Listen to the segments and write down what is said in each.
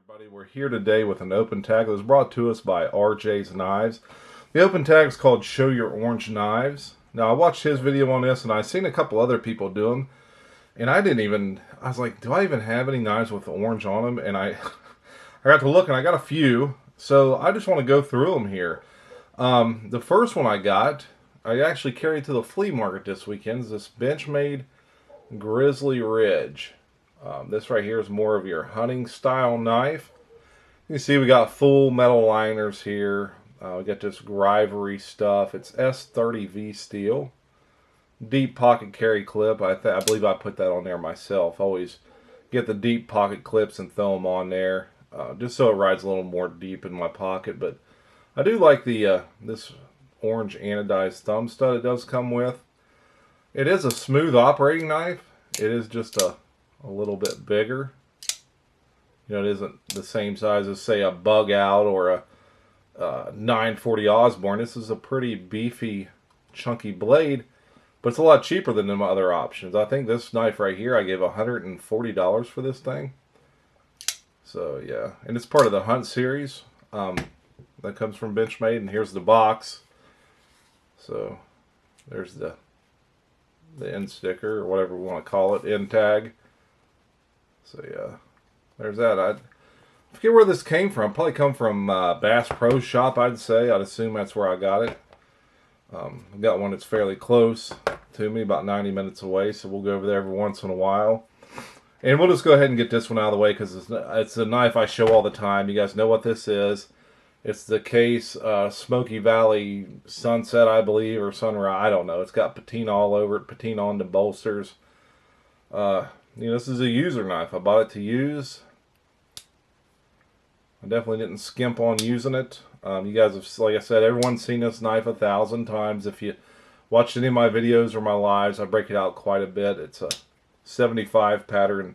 Everybody, we're here today with an open tag that was brought to us by RJ's Knives. The open tag is called Show Your Orange Knives. Now, I watched his video on this, and I've seen a couple other people do them, and I was like, do I even have any knives with orange on them? And I got to look, and I got a few, so I just want to go through them here. The first one I actually carried to the flea market this weekend, is this Benchmade Grizzly Ridge. This right here is more of your hunting style knife. You can see we got full metal liners here. We got this Grivery stuff. It's S30V steel. Deep pocket carry clip. I believe I put that on there myself. Always get the deep pocket clips and throw them on there, just so it rides a little more deep in my pocket. But I do like the this orange anodized thumb stud it does come with. It is a smooth operating knife. It is just a little bit bigger. You know, it isn't the same size as, say, a Bug Out or a 940 Osborne. This is a pretty beefy, chunky blade, but it's a lot cheaper than the other options. I think this knife right here, I gave $140 for this thing. So, yeah. And it's part of the Hunt series that comes from Benchmade. And here's the box. So, there's the end sticker, or whatever we want to call it, end tag. So yeah, there's that. I forget where this came from. Probably come from Bass Pro Shop, I'd say. I'd assume that's where I got it. I've got one that's fairly close to me, about 90 minutes away, so we'll go over there every once in a while. And we'll just go ahead and get this one out of the way because it's a knife I show all the time. You guys know what this is. It's the Case Smoky Valley Sunset, I believe, or Sunrise. I don't know. It's got patina all over it, patina on the bolsters. You know, this is a user knife. I bought it to use. I definitely didn't skimp on using it. You guys have, like I said, everyone's seen this knife 1,000 times. If you watched any of my videos or my lives, I break it out quite a bit. It's a 75 pattern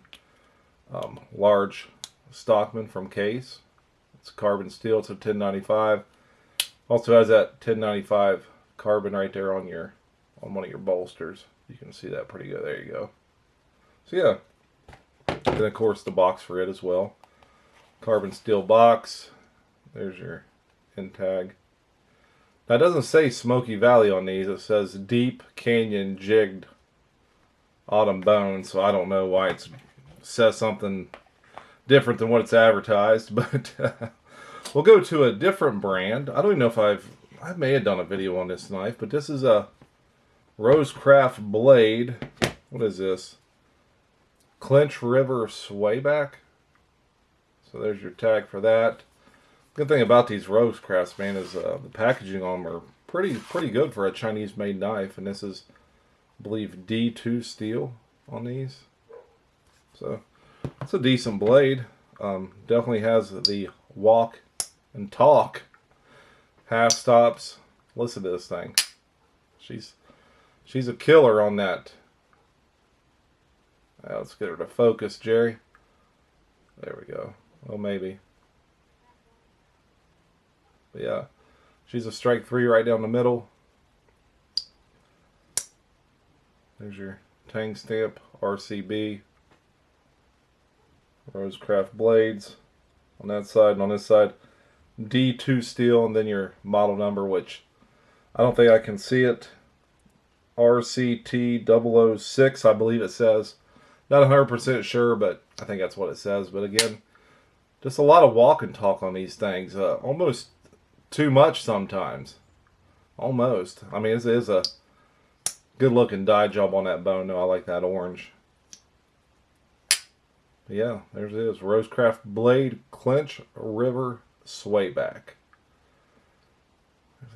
large Stockman from Case. It's carbon steel. It's a 1095. Also has that 1095 carbon right there on one of your bolsters. You can see that pretty good. There you go. So yeah, then of course the box for it as well. Carbon steel box. There's your end tag. Now it doesn't say Smoky Valley on these. It says Deep Canyon Jigged Autumn Bone. So I don't know why it says something different than what it's advertised. But we'll go to a different brand. I don't even know if I may have done a video on this knife, but this is a Rosecraft blade. What is this? Clinch River Swayback. So there's your tag for that. Good thing about these Rosecrafts, man, is the packaging on them are pretty good for a Chinese-made knife. And this is, I believe, D2 steel on these. So it's a decent blade. Definitely has the walk and talk half stops. Listen to this thing. She's a killer on that. Let's get her to focus, Jerry. There we go. Well, maybe. But yeah, she's a strike 3 right down the middle. There's your Tang stamp, RCB. Rosecraft blades on that side, and on this side D2 steel, and then your model number, which I don't think I can see it. RCT006, I believe it says. Not 100% sure, but I think that's what it says. But again, just a lot of walk and talk on these things. Almost too much sometimes. Almost. I mean, it is a good looking dye job on that bone. No, I like that orange. But yeah, there it is. Rosecraft blade, Clinch River Swayback.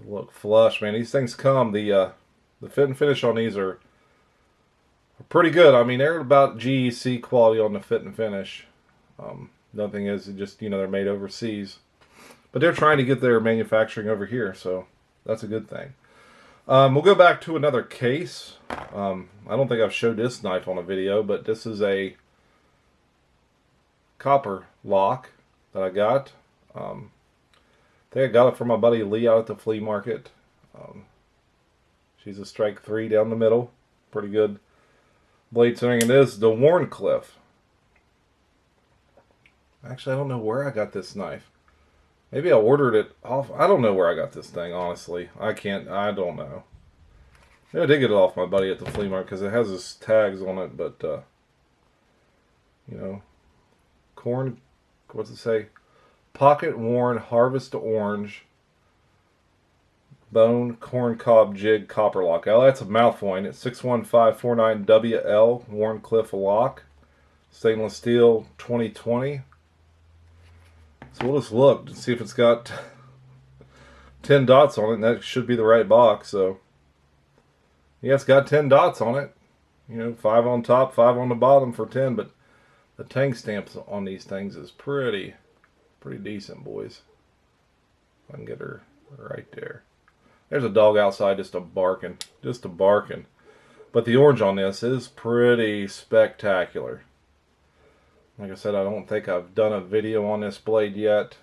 Look flush, man. These things come. The fit and finish on these are pretty good. I mean, they're about GEC quality on the fit and finish. Nothing is just, you know, they're made overseas. But they're trying to get their manufacturing over here, so that's a good thing. We'll go back to another case. I don't think I've showed this knife on a video, but this is a copper lock that I got. I think I got it from my buddy Lee out at the flea market. She's a strike 3 down the middle. Pretty good blade centering. It is the Warncliffe. Actually, I don't know where I got this knife. Maybe I ordered it off. I don't know where I got this thing, honestly. I don't know. Maybe I did get it off my buddy at the flea market because it has his tags on it, but, you know, corn, what's it say? Pocket worn harvest orange bone corn cob jig copper lock. Oh, that's a mouthful. It's 61549WL Warncliffe lock. Stainless steel 2020. So we'll just look to see if it's got 10 dots on it, and that should be the right box. So yeah, it's got 10 dots on it. You know, 5 on top, 5 on the bottom for 10, but the tang stamps on these things is pretty decent, boys. If I can get her right there. There's a dog outside just a barking. But the orange on this is pretty spectacular. Like I said, I don't think I've done a video on this blade yet.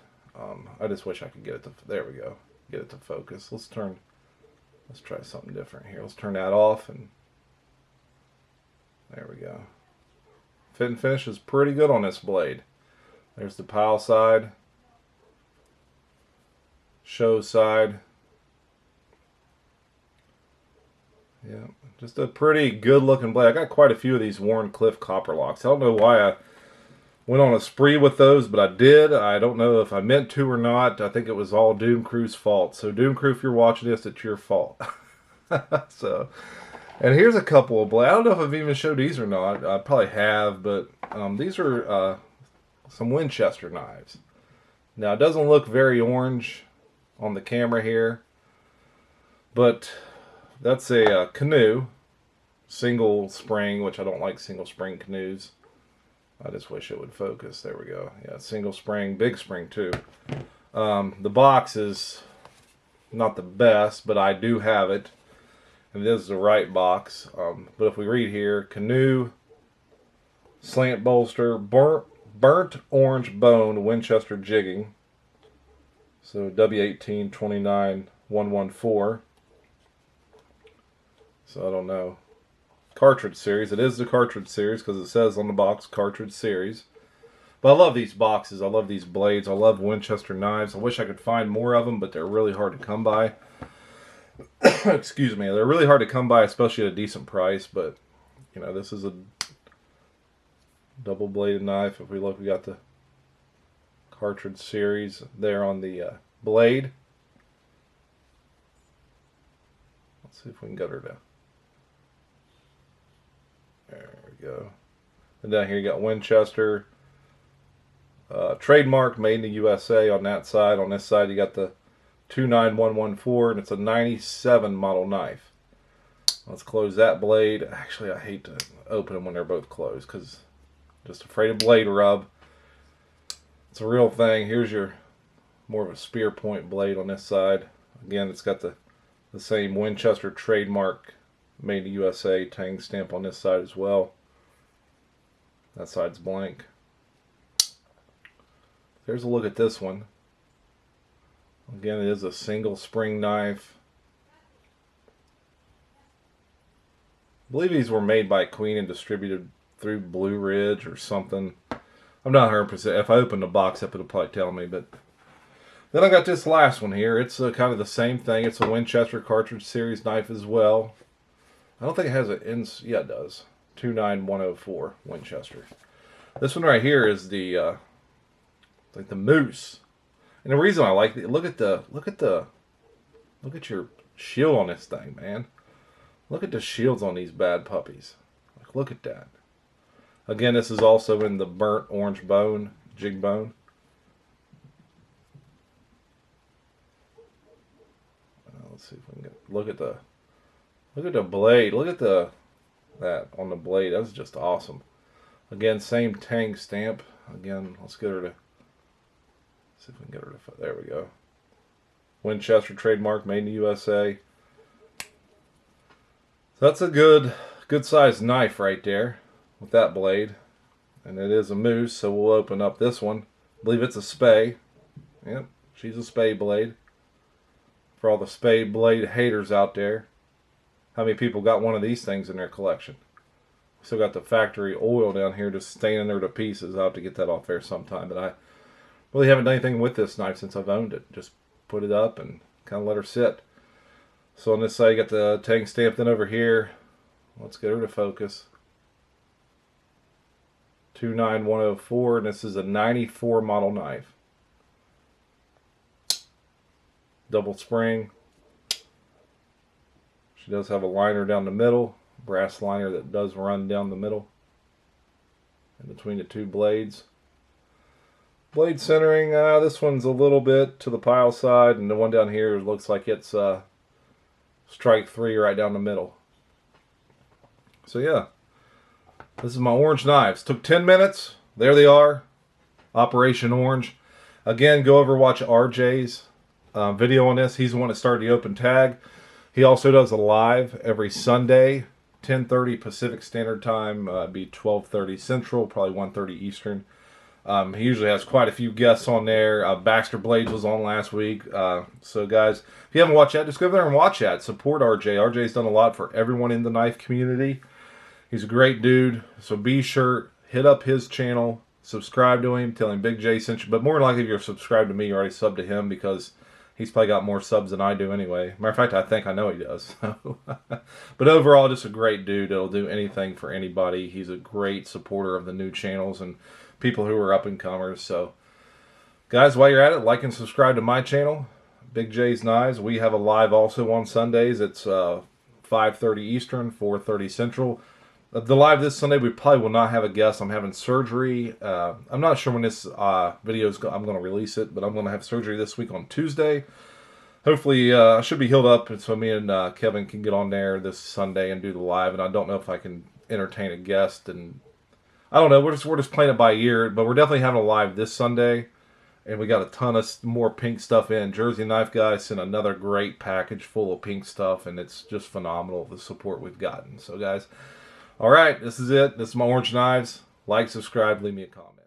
I just wish I could get it to, there we go, get it to focus. Let's try something different here. Let's turn that off, and there we go. Fit and finish is pretty good on this blade. There's the pile side, show side. Yeah, just a pretty good looking blade. I got quite a few of these Warncliffe copper locks. I don't know why I went on a spree with those, but I did. I don't know if I meant to or not. I think it was all Doom Crew's fault. So Doom Crew, if you're watching this, it's your fault. So, and here's a couple of blades. I don't know if I've even showed these or not. I probably have, but these are some Winchester knives. Now, it doesn't look very orange on the camera here, but that's a canoe, single spring, which I don't like single spring canoes. I just wish it would focus. There we go. Yeah, single spring, big spring too. The box is not the best, but I do have it. And this is the right box. But if we read here, canoe, slant bolster, burnt orange bone Winchester jigging. So W1829114. So I don't know. Cartridge series. It is the cartridge series because it says on the box cartridge series. But I love these boxes. I love these blades. I love Winchester knives. I wish I could find more of them, but they're really hard to come by. Excuse me. They're really hard to come by, especially at a decent price. But, you know, this is a double-bladed knife. If we look, we got the cartridge series there on the blade. Let's see if we can get her to... There we go. And down here you got Winchester. Trademark, made in the USA on that side. On this side you got the 29114, and it's a 97 model knife. Let's close that blade. Actually, I hate to open them when they're both closed because I'm just afraid of blade rub. It's a real thing. Here's your more of a spear point blade on this side. Again, it's got the same Winchester trademark, made in the USA tang stamp on this side as well. That side's blank. There's a look at this one. Again, it is a single spring knife. I believe these were made by Queen and distributed through Blue Ridge or something. I'm not 100%. If I open the box up, it'll probably tell me. But then I got this last one here. It's kind of the same thing. It's a Winchester cartridge series knife as well. I don't think it has an yeah, it does. 29104 Winchester. This one right here is the like the Moose. And the reason I like it, look at your shield on this thing, man. Look at the shields on these bad puppies. Like, look at that. Again, this is also in the burnt orange bone, jig bone. Let's see if we can get look at the blade. Look at that on the blade. That's just awesome. Again, same tang stamp. Again, let's get her to see if we can get her to. There we go. Winchester trademark, made in the USA. So that's a good sized knife right there with that blade, and it is a Moose. So we'll open up this one. I believe it's a Spey. Yep, she's a Spey blade. For all the Spey blade haters out there, how many people got one of these things in their collection? Still got the factory oil down here just staining there to pieces. I'll have to get that off there sometime. But I really haven't done anything with this knife since I've owned it. Just put it up and kind of let her sit. So on this side, you got the tag stamped in over here. Let's get her to focus. 29104, and this is a 94 model knife. Double spring. She does have a liner down the middle, brass liner that does run down the middle in between the two blades. Blade centering, this one's a little bit to the pile side, and the one down here looks like it's strike 3 right down the middle. So yeah, this is my orange knives. Took 10 minutes. There they are. Operation Orange. Again, go over watch RJ's video on this. He's the one that started the open tag. He also does a live every Sunday, 10:30 Pacific Standard Time. It'd be 12:30 Central, probably 1:30 Eastern. He usually has quite a few guests on there. Baxter Blades was on last week. So guys, if you haven't watched that, just go over there and watch that. Support RJ. RJ's done a lot for everyone in the knife community. He's a great dude. So be sure, hit up his channel, subscribe to him, tell him BigJ sent you. But more than likely, if you're subscribed to me, you already subbed to him because he's probably got more subs than I do anyway. Matter of fact, I think I know he does. But overall, just a great dude that'll do anything for anybody. He's a great supporter of the new channels and people who are up and comers. So guys, while you're at it, like and subscribe to my channel, BigJ's Knives. We have a live also on Sundays. It's 5:30 Eastern, 4:30 Central. The live this Sunday, we probably will not have a guest. I'm having surgery. I'm not sure when this video is I'm going to release it, but I'm going to have surgery this week on Tuesday. Hopefully, I should be healed up, so me and Kevin can get on there this Sunday and do the live. And I don't know if I can entertain a guest, and I don't know. We're just playing it by ear, but we're definitely having a live this Sunday, and we got a ton of more pink stuff in. Jersey Knife Guy sent another great package full of pink stuff, and it's just phenomenal the support we've gotten. So, guys. All right, this is it. This is my orange knives. Like, subscribe, leave me a comment.